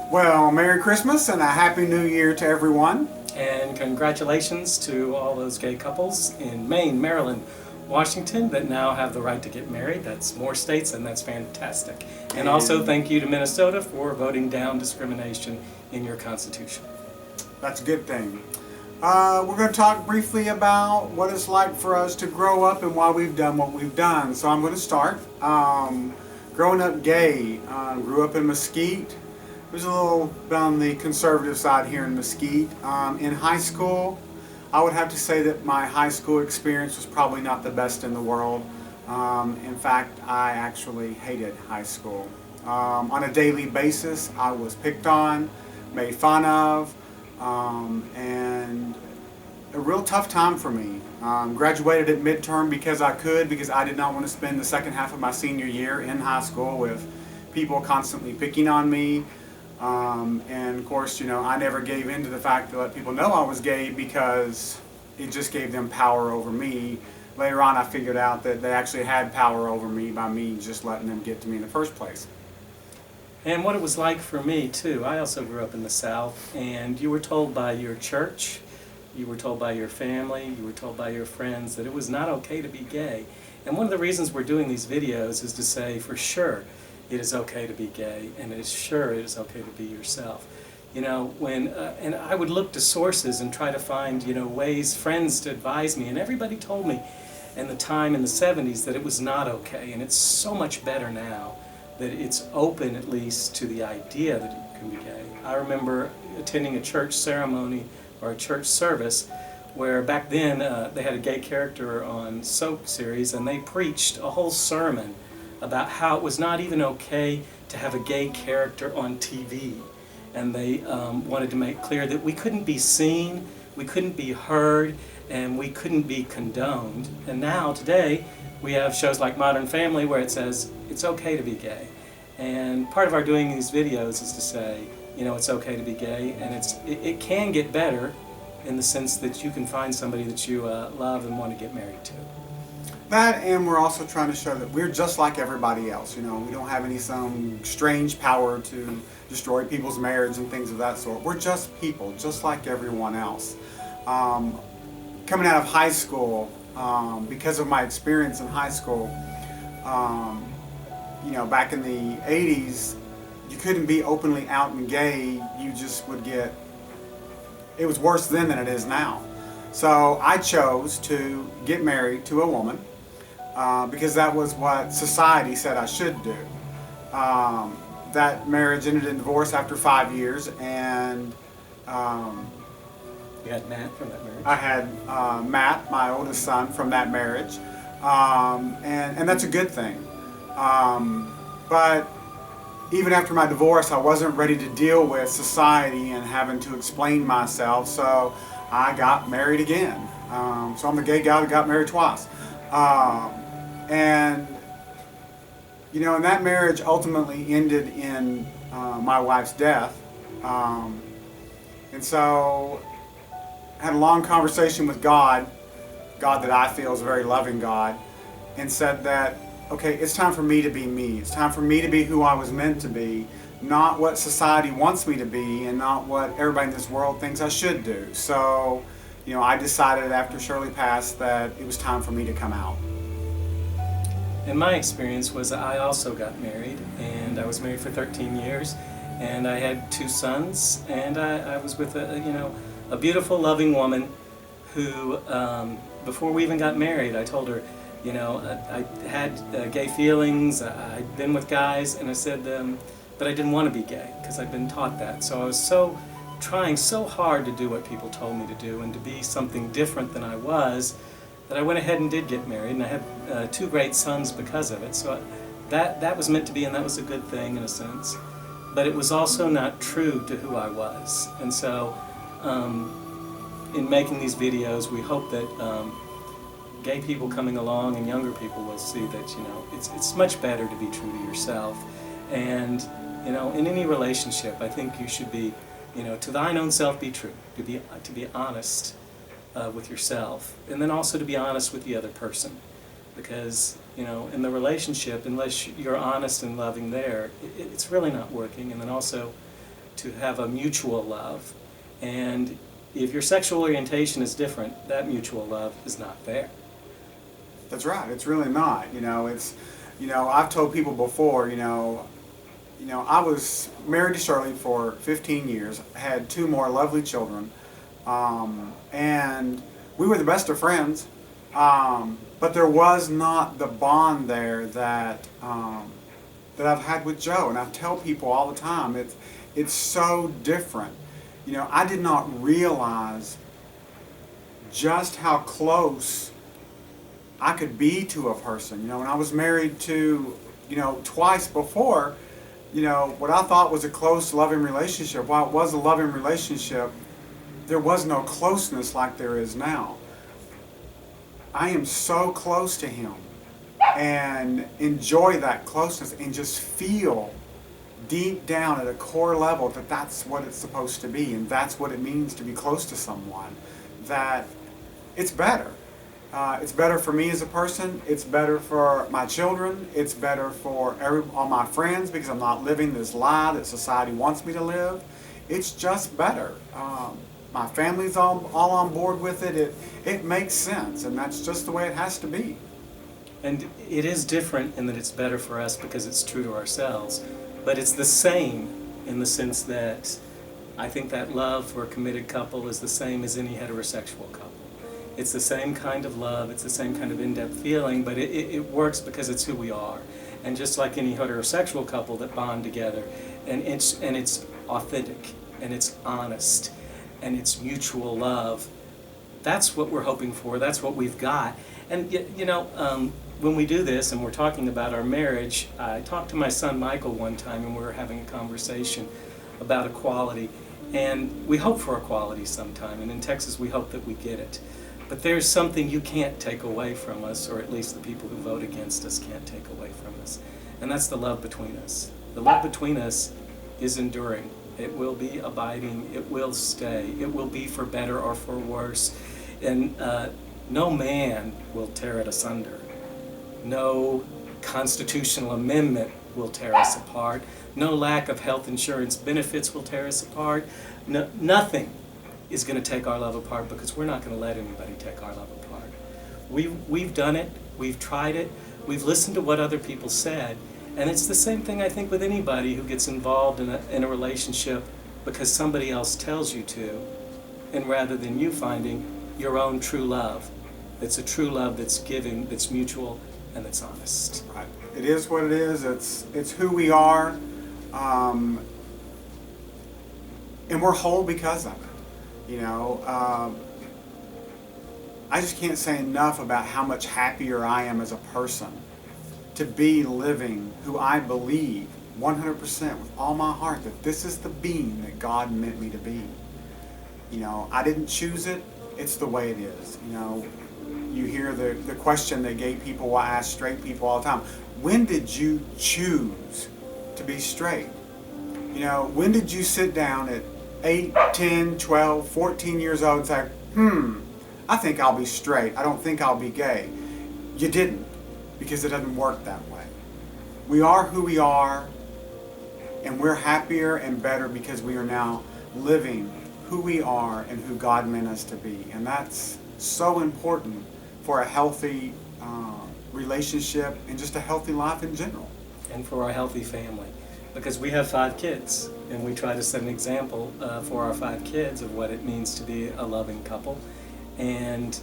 Well, Merry Christmas and a Happy New Year to everyone. And congratulations to all those gay couples in Maine, Maryland, Washington that now have the right to get married. That's more states, and that's fantastic. And also thank you to Minnesota for voting down discrimination in your Constitution. That's a good thing. We're going to talk briefly about what it's like for us to grow up and why we've done what we've done. So I'm going to start. Growing up gay, grew up in Mesquite. It was a little on the conservative side here in Mesquite. In high school, I would have to say that my high school experience was probably not the best in the world. In fact, I actually hated high school. On a daily basis, I was picked on, made fun of, and a real tough time for me. Graduated at midterm because I could, because I did not want to spend the second half of my senior year in high school with people constantly picking on me. And of course, I never gave in to the fact to let people know I was gay because it just gave them power over me. Later on, I figured out that they actually had power over me by me just letting them get to me in the first place. And what it was like for me, too. I also grew up in the South, and you were told by your church, you were told by your family, you were told by your friends that it was not okay to be gay. And one of the reasons we're doing these videos is to say, for sure, it is okay to be gay, and it is okay to be yourself. And I would look to sources and try to find, ways, friends to advise me, and everybody told me in the time in the 70s that it was not okay, and it's so much better now that it's open at least to the idea that you can be gay. I remember attending a church ceremony or a church service where back then they had a gay character on soap series, and they preached a whole sermon about how it was not even okay to have a gay character on TV. And they wanted to make clear that we couldn't be seen, we couldn't be heard, and we couldn't be condoned. And now, today, we have shows like Modern Family where it says it's okay to be gay. And part of our doing these videos is to say, it's okay to be gay, and it can get better in the sense that you can find somebody that you love and want to get married to. That, and we're also trying to show that we're just like everybody else. We don't have some strange power to destroy people's marriage and things of that sort. We're just people, just like everyone else. Coming out of high school, because of my experience in high school, back in the 80s, you couldn't be openly out and gay. You just would get, it was worse then than it is now. So I chose to get married to a woman. Because that was what society said I should do. That marriage ended in divorce after 5 years, and You had Matt from that marriage? I had Matt, my oldest son, from that marriage, and that's a good thing. But even after my divorce, I wasn't ready to deal with society and having to explain myself, so I got married again. So I'm the gay guy that got married twice. And and that marriage ultimately ended in my wife's death. And so I had a long conversation with God that I feel is a very loving God, and said that, okay, it's time for me to be me. It's time for me to be who I was meant to be, not what society wants me to be, and not what everybody in this world thinks I should do. So, I decided after Shirley passed that it was time for me to come out. And my experience was I also got married, and I was married for 13 years, and I had 2 sons, and I was with a beautiful, loving woman who, before we even got married, I told her, I had gay feelings, I'd been with guys, and I said, but I didn't want to be gay, because I'd been taught that. So I was trying so hard to do what people told me to do, and to be something different than I was, that I went ahead and did get married, and I had 2 great sons because of it. So that was meant to be, and that was a good thing in a sense. But it was also not true to who I was. And so in making these videos, we hope that gay people coming along and younger people will see that it's much better to be true to yourself. And in any relationship, I think you should be, to thine own self be true, to be honest with yourself, and then also to be honest with the other person, because in the relationship, unless you're honest and loving there, it's really not working. And then also to have a mutual love. And if your sexual orientation is different, that mutual love is not there. That's right. It's really not. I've told people before, I was married to Shirley for 15 years, had two more lovely children, and we were the best of friends, but there was not the bond there that I've had with Joe. And I tell people all the time, it's so different. I did not realize just how close I could be to a person. When I was married to, twice before, what I thought was a close, loving relationship, while it was a loving relationship, there was no closeness like there is now. I am so close to him and enjoy that closeness and just feel deep down at a core level that that's what it's supposed to be, and that's what it means to be close to someone, that it's better. It's better for me as a person, it's better for my children, it's better for all my friends, because I'm not living this lie that society wants me to live. It's just better. My family's all on board with it. It makes sense, and that's just the way it has to be. And it is different in that it's better for us because it's true to ourselves, but it's the same in the sense that I think that love for a committed couple is the same as any heterosexual couple. It's the same kind of love, it's the same kind of in-depth feeling, but it works because it's who we are. And just like any heterosexual couple that bond together, and it's authentic, and it's honest, and it's mutual love, that's what we're hoping for, that's what we've got. And when we do this and we're talking about our marriage, I talked to my son Michael one time and we were having a conversation about equality. And we hope for equality sometime, and in Texas we hope that we get it. But there's something you can't take away from us, or at least the people who vote against us can't take away from us. And that's the love between us. The love between us is enduring. It will be abiding. It will stay. It will be for better or for worse. And no man will tear it asunder. No constitutional amendment will tear us apart. No lack of health insurance benefits will tear us apart. No, nothing is going to take our love apart, because we're not going to let anybody take our love apart. We've done it. We've tried it. We've listened to what other people said. And it's the same thing, I think, with anybody who gets involved in a relationship because somebody else tells you to, and rather than you finding your own true love. It's a true love that's giving, that's mutual, and that's honest. Right. It is what it is. It's who we are, and we're whole because of it. I just can't say enough about how much happier I am as a person to be living who I believe 100% with all my heart that this is the being that God meant me to be. I didn't choose it. It's the way it is. You hear the question that gay people ask straight people all the time. When did you choose to be straight? When did you sit down at 8, 10, 12, 14 years old and say, I think I'll be straight. I don't think I'll be gay. You didn't, because it doesn't work that way. We are who we are, and we're happier and better because we are now living who we are and who God meant us to be. And that's so important for a healthy relationship and just a healthy life in general. And for our healthy family. Because we have 5 kids, and we try to set an example for our 5 kids of what it means to be a loving couple. And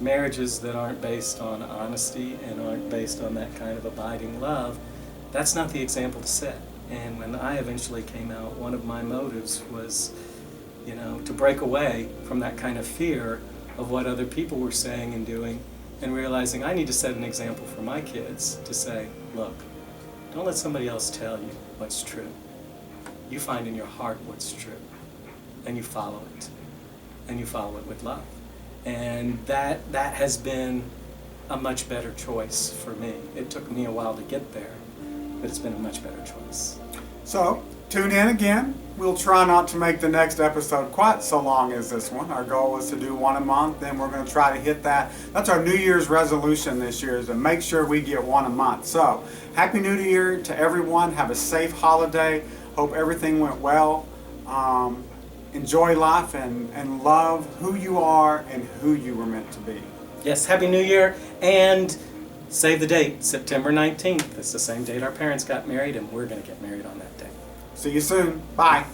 marriages that aren't based on honesty and aren't based on that kind of abiding love, that's not the example to set. And when I eventually came out, one of my motives was, to break away from that kind of fear of what other people were saying and doing, and realizing I need to set an example for my kids to say, look, don't let somebody else tell you what's true. You find in your heart what's true, and you follow it, and you follow it with love. And that has been a much better choice for me. It took me a while to get there, but it's been a much better choice. So, tune in again. We'll try not to make the next episode quite so long as this one. Our goal is to do one a month, and we're going to try to hit that. That's our New Year's resolution this year, is to make sure we get one a month. So, Happy New Year to everyone. Have a safe holiday. Hope everything went well. Enjoy life and love who you are and who you were meant to be. Yes, Happy New Year, and save the date, September 19th. It's the same date our parents got married, and we're going to get married on that day. See you soon. Bye.